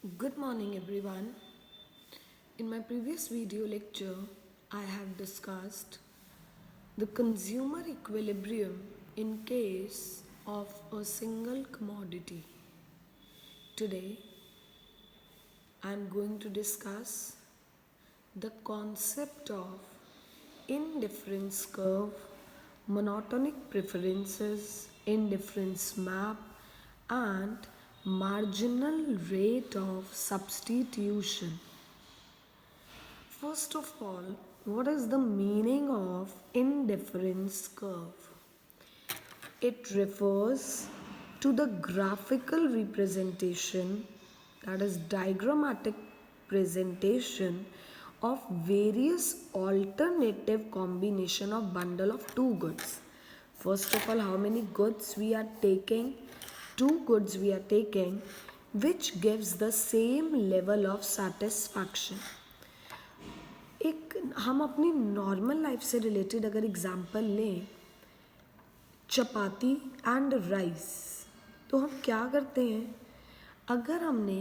Good morning, everyone. In my previous video lecture, I have discussed the consumer equilibrium in case of a single commodity. Today, I am going to discuss the concept of indifference curve, monotonic preferences, indifference map, and marginal rate of substitution. First of all, what is the meaning of indifference curve? It refers to the graphical representation, that is diagrammatic presentation of various alternative combination of bundle of two goods. First of all, how many goods we are taking? Two goods we are taking, which gives the same level of satisfaction. एक हम अपनी normal life से related अगर example लें, चपाती and rice, तो हम क्या करते हैं? अगर हमने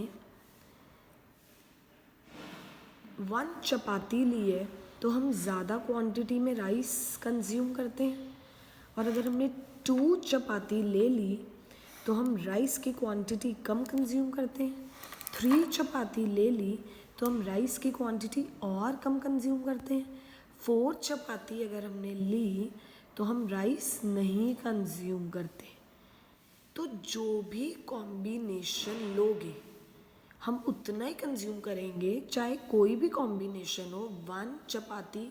1 चपाती ली है तो हम ज़्यादा क्वांटिटी में राइस कंज्यूम करते हैं, और अगर हमने 2 चपाती ले ली तो हम राइस की क्वांटिटी कम कंज्यूम करते हैं। 3 चपाती ले ली तो हम राइस की क्वांटिटी और कम कंज्यूम करते हैं। 4 चपाती अगर हमने ली तो हम राइस नहीं कंज्यूम करते। तो जो भी कॉम्बिनेशन लोगे हम उतना ही कंज्यूम करेंगे, चाहे कोई भी कॉम्बिनेशन हो। 1 चपाती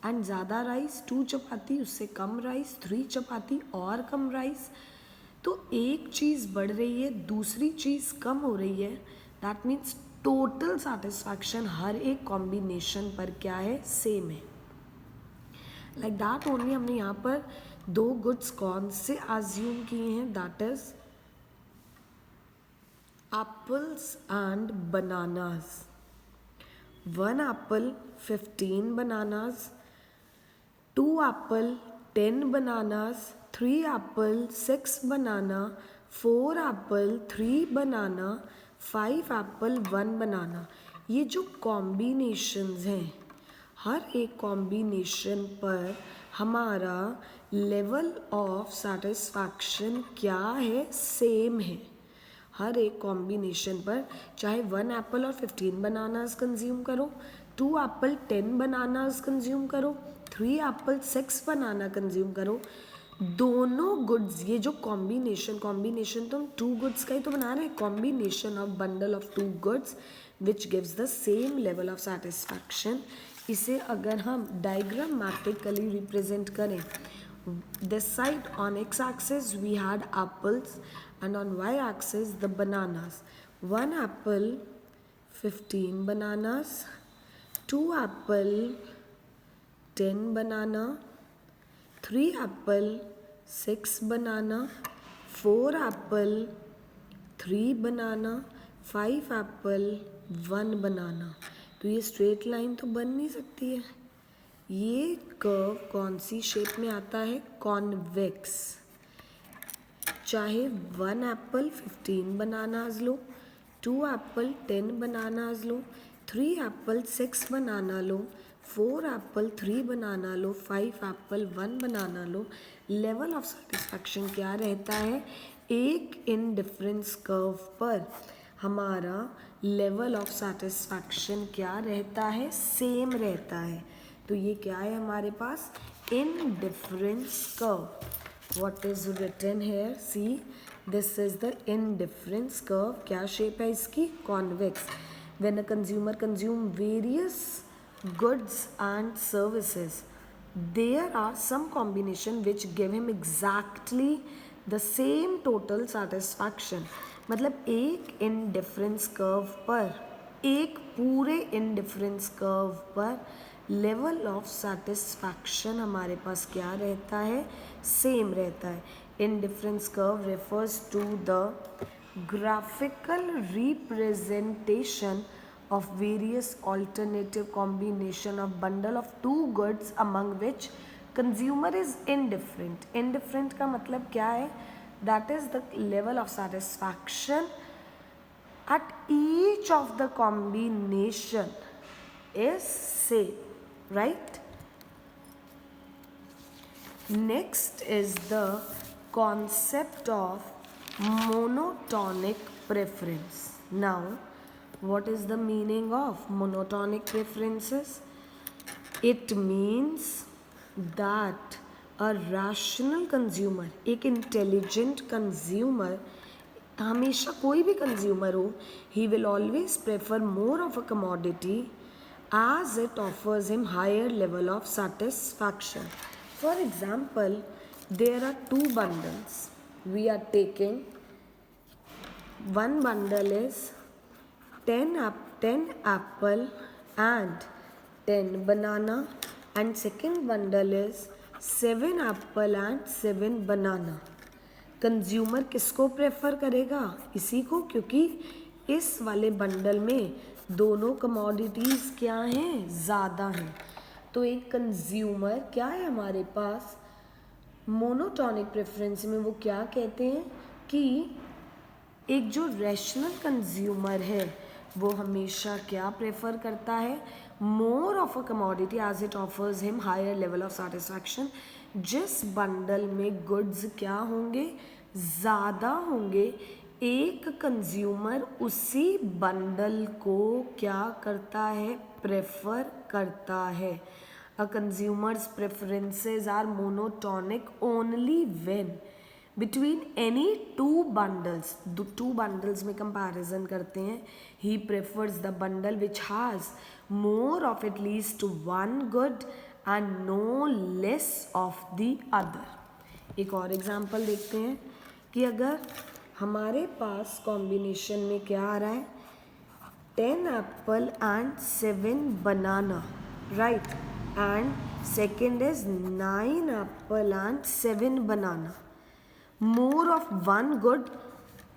एंड ज़्यादा राइस, 2 चपाती उससे कम राइस, 3 चपाती और कम राइस। तो एक चीज़ बढ़ रही है, दूसरी चीज़ कम हो रही है। दैट मीन्स टोटल सेटिस्फैक्शन हर एक कॉम्बिनेशन पर क्या है? सेम है। लाइक दैट ओनली हमने यहाँ पर 2 गुड्स कौन से एज्यूम किए हैं? That is apples and bananas. 1 Apple 15 bananas, 2 Apple 10 bananas, 3 Apple 6 banana, 4 Apple 3 banana, 5 Apple 1 बनाना। ये जो कॉम्बिनेशंस हैं, हर एक कॉम्बिनेशन पर हमारा लेवल ऑफ सेटिस्फैक्शन क्या है? सेम है। हर एक कॉम्बिनेशन पर चाहे 1 एप्पल और 15 बनानास कंज्यूम करो, 2 एप्पल 10 बनानास कंज्यूम करो, 3 एप्पल 6 बनाना कंज्यूम करो, दोनों गुड्स, ये जो कॉम्बिनेशन तो हम 2 गुड्स का ही तो बना रहे हैं। Combination of bundle of 2 goods which gives the same level of satisfaction. इसे अगर हम डायग्रामेटिकली रिप्रेजेंट करें, this side on x-axis we had apples and on y-axis the bananas. 1 apple 15 bananas, 2 apple 10 banana, 3 apple 6 banana, 4 apple 3 banana, 5 apple 1 banana। तो ये straight line तो बन नहीं सकती है। ये कर्व कौन सी शेप में आता है? कॉन्वेक्स। चाहे 1 Apple 15 bananas low, 2 Apple 10 bananas low, 3 Apple 6 banana low, 4 Apple 3 banana low, 5 Apple 1 banana low, level of satisfaction क्या रहता है? एक इनडिफरेंस कर्व पर हमारा लेवल ऑफ सेटिस्फैक्शन क्या रहता है? सेम रहता है। तो ये क्या है हमारे पास? Indifference curve. What is written here? See, this is the indifference curve. क्या शेप है इसकी? Convex. When a consumer consume various goods and services, there are some combination which give him exactly the same total satisfaction। मतलब एक indifference curve पर, एक पूरे indifference curve पर level of satisfaction हमारे पास क्या रहता है? सेम रहता है। indifference curve refers to the graphical representation of various alternative combination of bundle of 2 goods among which consumer is indifferent। indifferent का मतलब क्या है? that is the level of satisfaction at each of the combination is same, right? Next is the concept of monotonic preference. Now, what is the meaning of monotonic preferences? It means that a rational consumer, एक intelligent consumer, हमेशा कोई भी consumer हो, he will always prefer more of a commodity as it offers him higher level of satisfaction. For example, there are two bundles. We are taking one bundle is 10 apple and 10 banana, and second bundle is 7 apple and 7 banana. Consumer किसको prefer करेगा? इसी को, क्योंकि इस वाले bundle में दोनों commodities क्या हैं? ज़्यादा हैं. तो एक कंज्यूमर क्या है हमारे पास मोनोटॉनिक प्रेफरेंस में, वो क्या कहते हैं कि एक जो रैशनल कंज्यूमर है वो हमेशा क्या प्रेफर करता है? More of a commodity as it offers him higher level of satisfaction. जिस बंडल में गुड्स क्या होंगे? ज़्यादा होंगे. एक कंज्यूमर उसी बंडल को क्या करता है? प्रेफर करता है. A consumer's preferences are monotonic only when between any two bundles में कंपैरिजन करते हैं. He prefers the bundle which has more of at least one good and no less of the other. एक और example देखते हैं कि अगर हमारे पास कॉम्बिनेशन में क्या आ रहा है? 10 Apple and 7 banana, right, and second is 9 Apple and 7 banana. More of one good,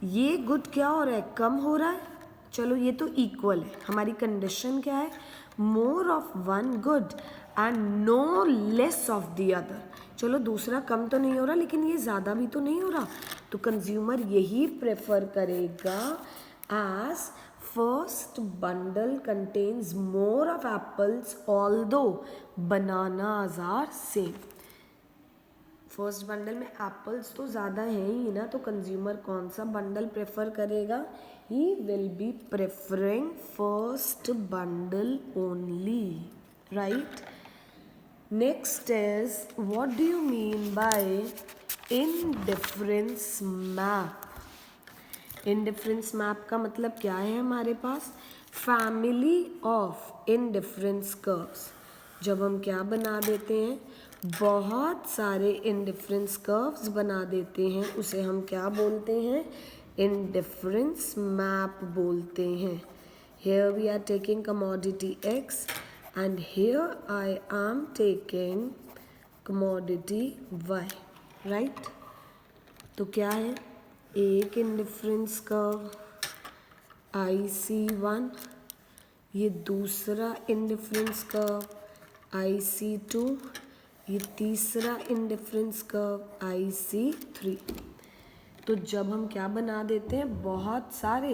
ये गुड क्या हो रहा है? कम हो रहा है. चलो ये तो इक्वल है. हमारी कंडीशन क्या है? More of one good and no less of the other. चलो दूसरा कम तो नहीं हो रहा, लेकिन ये ज़्यादा भी तो नहीं हो रहा. तो कंज्यूमर यही प्रेफर करेगा as first bundle contains more of apples although bananas are same. First bundle में एप्पल्स तो ज़्यादा हैं ही ना, तो कंज्यूमर कौन सा बंडल प्रेफर करेगा? He will be preferring first bundle only, right. Next is what do you mean by indifference map? Indifference map का मतलब क्या है हमारे पास? Family of indifference curves. जब हम क्या बना देते हैं? बहुत सारे इंडिफरेंस कर्व्स बना देते हैं, उसे हम क्या बोलते हैं? इंडिफरेंस मैप बोलते हैं. Here we are taking commodity X and here I am taking commodity Y, right? तो क्या है? एक इंडिफरेंस कर्व IC1, ये दूसरा इंडिफरेंस कर्व IC2, ये तीसरा इंडिफरेंस कर्व IC3. तो जब हम क्या बना देते हैं? बहुत सारे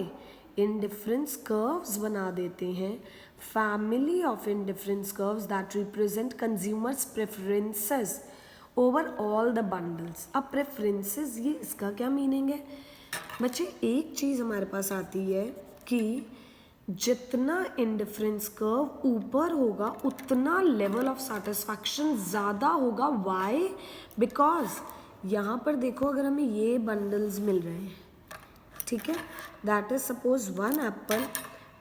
इंडिफरेंस कर्व्स बना देते हैं. Family of indifference curves that represent consumers preferences over all the bundles. अब प्रेफरेंसेस, ये इसका क्या मीनिंग है बच्चे? एक चीज़ हमारे पास आती है कि जितना इंडिफरेंस कर्व ऊपर होगा उतना लेवल ऑफ सेटिस्फैक्शन ज़्यादा होगा. वाई? बिकॉज यहाँ पर देखो, अगर हमें ये बंडल्स मिल रहे हैं, ठीक है, that is suppose 1 apple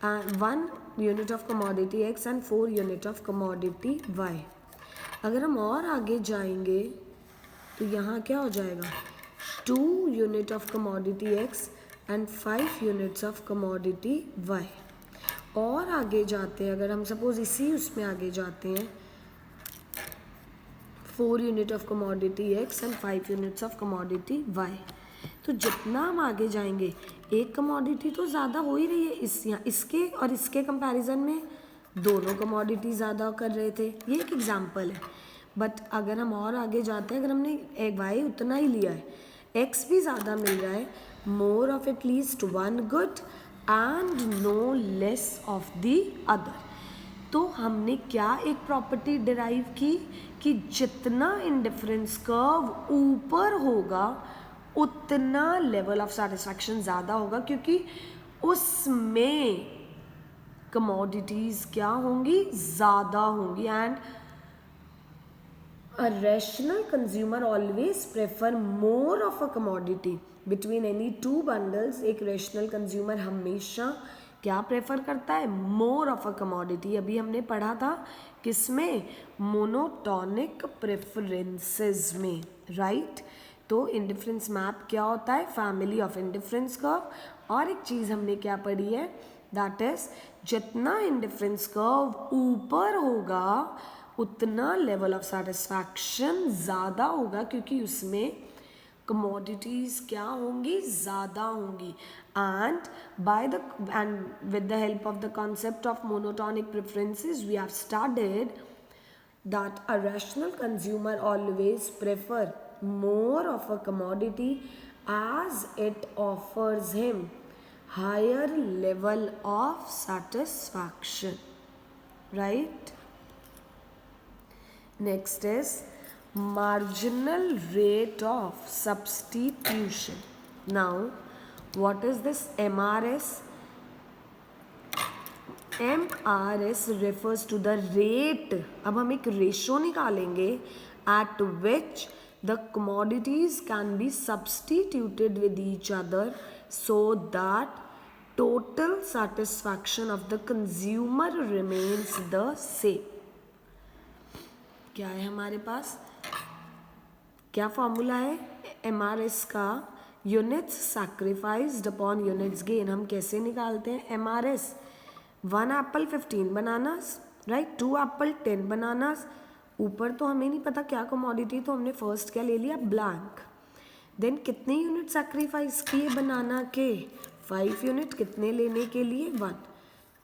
and 1 unit of commodity X and 4 unit of commodity Y. अगर हम और आगे जाएंगे तो यहाँ क्या हो जाएगा? 2 unit of commodity X and 5 units of commodity Y. और आगे जाते हैं, अगर हम सपोज इसी उसमें आगे जाते हैं, 4 unit of commodity X and 5 units of commodity Y. तो जितना हम आगे जाएंगे, एक कमोडिटी तो ज़्यादा हो ही रही है. इसके और इसके कंपैरिजन में दोनों कमोडिटी ज़्यादा कर रहे थे. ये एक एग्जांपल है. बट अगर हम और आगे जाते हैं, अगर हमने एक वाई उतना ही लिया है, एक्स भी ज़्यादा मिल रहा है, more of at least one good and no less of the other. तो हमने क्या एक प्रॉपर्टी डिराइव की कि जितना इंडिफरेंस कर्व ऊपर होगा उतना लेवल ऑफ सेटिस्फैक्शन ज़्यादा होगा, क्योंकि उसमें कमोडिटीज़ क्या होंगी, ज़्यादा होंगी. And a rational consumer always prefer more of a commodity between any two bundles. एक rational consumer हमेशा क्या प्रेफर करता है, more of a commodity. अभी हमने पढ़ा था किसमें, monotonic preferences में, right? तो इंडिफरेंस मैप क्या होता है, फैमिली ऑफ इंडिफरेंस कर्व. और एक चीज़ हमने क्या पढ़ी है, दैट इज जितना इंडिफरेंस कर्व ऊपर होगा उतना लेवल ऑफ सेटिस्फैक्शन ज़्यादा होगा, क्योंकि उसमें कमोडिटीज़ क्या होंगी, ज़्यादा होंगी. And with the help of the concept of monotonic preferences we have studied that a rational consumer always prefer more of a commodity as it offers him higher level of satisfaction, right? Next is marginal rate of substitution. Now what is this MRS? MRS refers to the rate. अब हम एक ratio निकालेंगे at which the commodities can be substituted with each other so that total satisfaction of the consumer remains the same. क्या है हमारे पास, क्या formula है MRS का, units sacrificed upon units gain. हम कैसे निकालते हैं MRS, 1 Apple 15 bananas, right, 2 Apple 10 bananas. ऊपर तो हमें नहीं पता क्या कमोडिटी, तो हमने फर्स्ट क्या ले लिया, ब्लैंक. देन कितने यूनिट सैक्रिफाइस किए बनाना के, 5 यूनिट. कितने लेने के लिए, 1.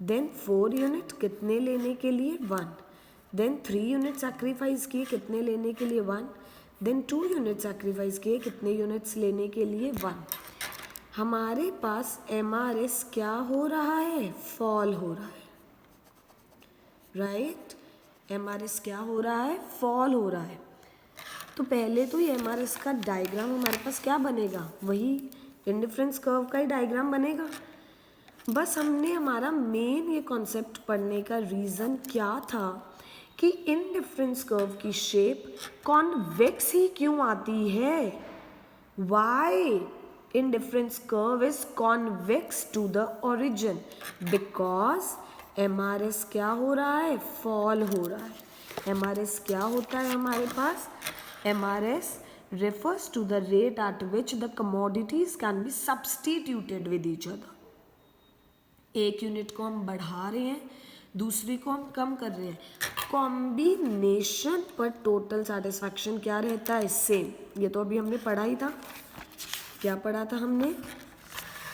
देन 4 यूनिट कितने लेने के लिए, 1. देन 3 यूनिट सैक्रिफाइस किए कितने लेने के लिए, 1. देन 2 यूनिट सैक्रिफाइस किए कितने यूनिट्स लेने के लिए, 1. हमारे पास MRS क्या हो रहा है, फॉल हो रहा है, राइट. MRS क्या हो रहा है, फॉल हो रहा है. तो पहले तो ये MRS का डायग्राम हमारे पास क्या बनेगा, वही इंडिफरेंस कर्व का ही डायग्राम बनेगा. बस हमने हमारा मेन ये कॉन्सेप्ट पढ़ने का रीज़न क्या था कि इंडिफरेंस कर्व की शेप कॉन्वेक्स ही क्यों आती है. Why indifference curve is convex to the origin, because MRS क्या हो रहा है, फॉल हो रहा है. MRS क्या होता है हमारे पास, MRS refers to the rate at which the commodities can be substituted with each other. एक यूनिट को हम बढ़ा रहे हैं, दूसरी को हम कम कर रहे हैं, कॉम्बिनेशन पर टोटल सेटिस्फैक्शन क्या रहता है, सेम. ये तो अभी हमने पढ़ा ही था. क्या पढ़ा था हमने,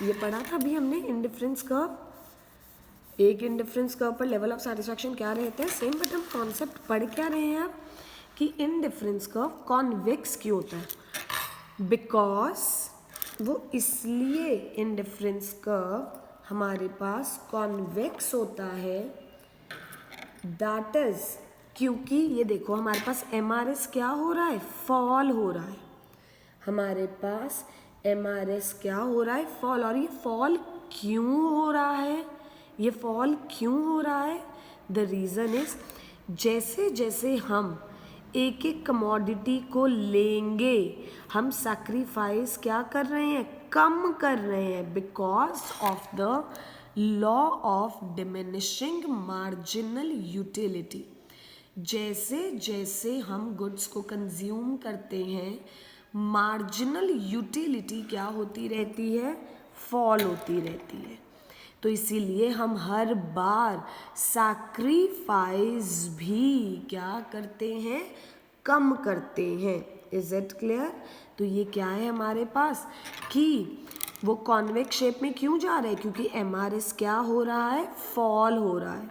ये पढ़ा था अभी हमने, इंडिफरेंस कर्व, एक इंडिफरेंस कर्व पर लेवल ऑफ सेटिस्फैक्शन क्या रहते हैं, सेम. बट हम कॉन्सेप्ट पढ़ क्या रहे हैं अब, कि इंडिफरेंस कर्व कॉन्वेक्स क्यों होता है. बिकॉज वो इसलिए इंडिफरेंस कर्व हमारे पास कॉन्वेक्स होता है, दैट इज क्योंकि ये देखो हमारे पास MRS क्या हो रहा है, फॉल हो रहा है. हमारे पास MRS क्या हो रहा है, फॉल. और ये फॉल क्यों हो रहा है, ये फॉल क्यों हो रहा है, द रीज़न इज जैसे जैसे हम एक एक कमोडिटी को लेंगे हम सैक्रिफाइस क्या कर रहे हैं, कम कर रहे हैं, because of the law of diminishing marginal utility. जैसे जैसे हम गुड्स को कंज्यूम करते हैं मार्जिनल यूटिलिटी क्या होती रहती है, फॉल होती रहती है. तो इसीलिए हम हर बार सैक्रिफाइस भी क्या करते हैं, कम करते हैं. Is it clear. तो ये क्या है हमारे पास कि वो कॉन्वेक्स शेप में क्यों जा रहा है, क्योंकि MRS क्या हो रहा है, फॉल हो रहा है.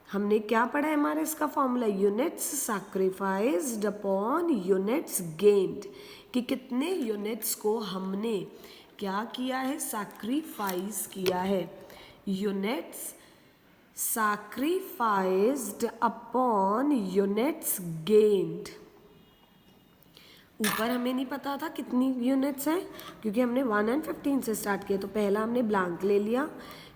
हमने क्या पढ़ा MRS का formula, units sacrificed upon units gained, कि कितने यूनिट्स को हमने क्या किया है? सैक्रिफाइस किया है. Units sacrificed upon units gained. ऊपर हमें नहीं पता था कितनी यूनिट्स हैं, क्योंकि हमने 1 and 15 से स्टार्ट किया. तो पहला हमने ब्लैंक ले लिया,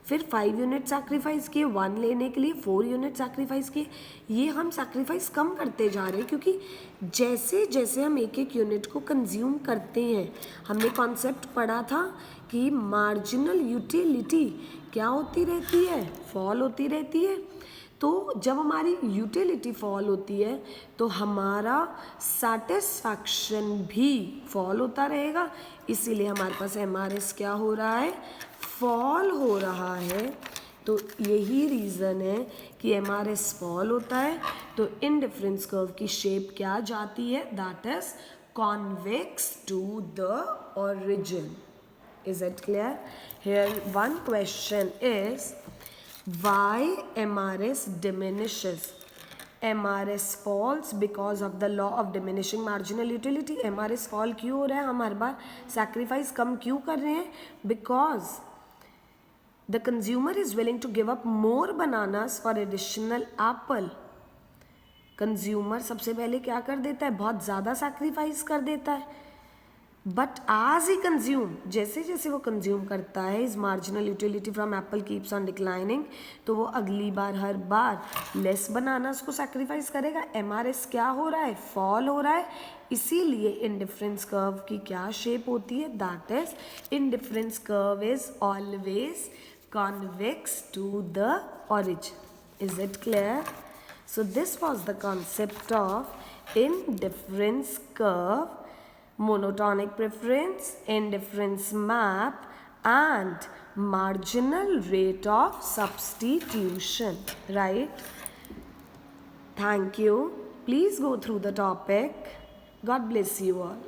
फिर 5 यूनिट सैक्रिफाइस किए, 1 लेने के लिए 4 यूनिट सैक्रिफाइस किए. ये हम सैक्रिफाइस कम करते जा रहे हैं, क्योंकि जैसे जैसे हम एक एक यूनिट को कंज्यूम करते हैं, हमने कॉन्सेप्ट पढ़ा था कि मार्जिनल यूटिलिटी क्या होती रहती है? फॉल होती रहती है. तो जब हमारी यूटिलिटी फॉल होती है तो हमारा सेटिस्फैक्शन भी फॉल होता रहेगा. इसीलिए हमारे पास MRS क्या हो रहा है? फॉल हो रहा है. तो यही रीज़न है कि MRS फॉल होता है. तो इंडिफरेंस कर्व की शेप क्या जाती है? That is convex to the origin. Is it clear? Here one question is, why MRS diminishes? MRS falls because of the law of diminishing marginal utility. MRS fall क्यों हो रहा है? हम हर बार sacrifice कम क्यों कर रहे हैं? Because the consumer is willing to give up more bananas for additional apple. Consumer सबसे पहले क्या कर देता है? बहुत ज़्यादा सैक्रिफाइस कर देता है. बट आज ही कंज्यूम, जैसे जैसे वो कंज्यूम करता है, is marginal utility from Apple keeps on declining, तो वो अगली बार हर बार लेस बनानास को सैक्रिफाइस करेगा. MRS क्या हो रहा है? फॉल हो रहा है. इसीलिए इंडिफरेंस कर्व की क्या शेप होती है? That is indifference curve is always convex to the origin. Is it clear? So this was the concept of indifference curve, monotonic preference, indifference map, and marginal rate of substitution, right? Thank you. Please go through the topic. God bless you all.